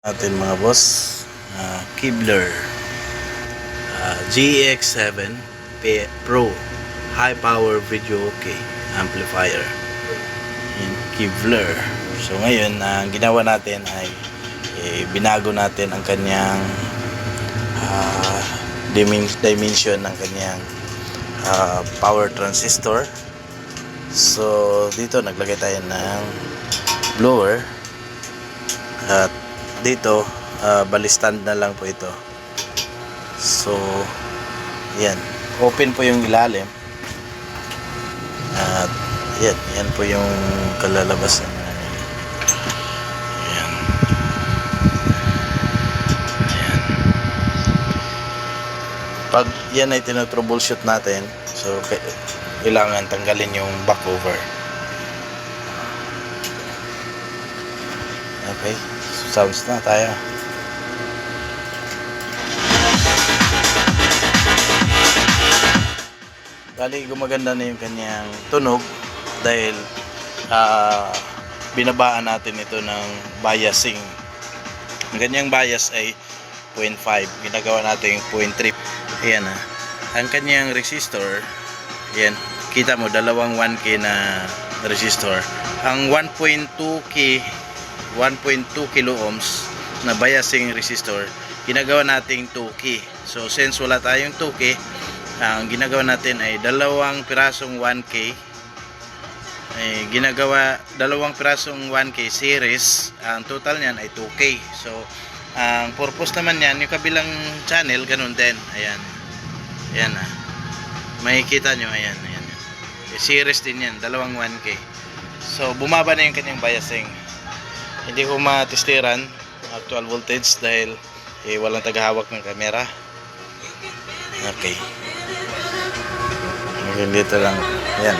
Natin mga boss, Kibler GX7 Pro High Power Video OK Amplifier in Kibler. So ngayon ang ginawa natin ay binago natin ang kanyang dimension ng kanyang power transistor. So dito naglagay tayo ng blower at dito balistand na lang po ito. So yan, open po yung ilalim at yan po yung kalalabasan. Yan. Pag yan ay tinotroubleshoot natin, so kailangan tanggalin yung back over. Okay, sounds na tayo. Bali gumaganda na yung kanyang tunog dahil binabaan natin ito ng biasing. Ang kanyang bias ay 0.5, ginagawa natin 0.3. Ayan ang kanyang resistor. Ayan, kita mo dalawang 1K na resistor. Ang 1.2K 1.2 kilo ohms na biasing resistor, ginagawa nating 2K. So since wala tayong 2K, ang ginagawa natin ay dalawang pirasong 1K. Dalawang pirasong 1K series. Ang total niyan ay 2K. So ang purpose naman niyan, yung kabilang channel ganun din. Ayan. Ayan makikita nyo, ayan. Series din yan, dalawang 1K. So bumaba na yung kanyang biasing. Hindi ko matestiran actual voltage dahil walang tagahawak ng camera. Okay. Hanggang dito lang. Ayan.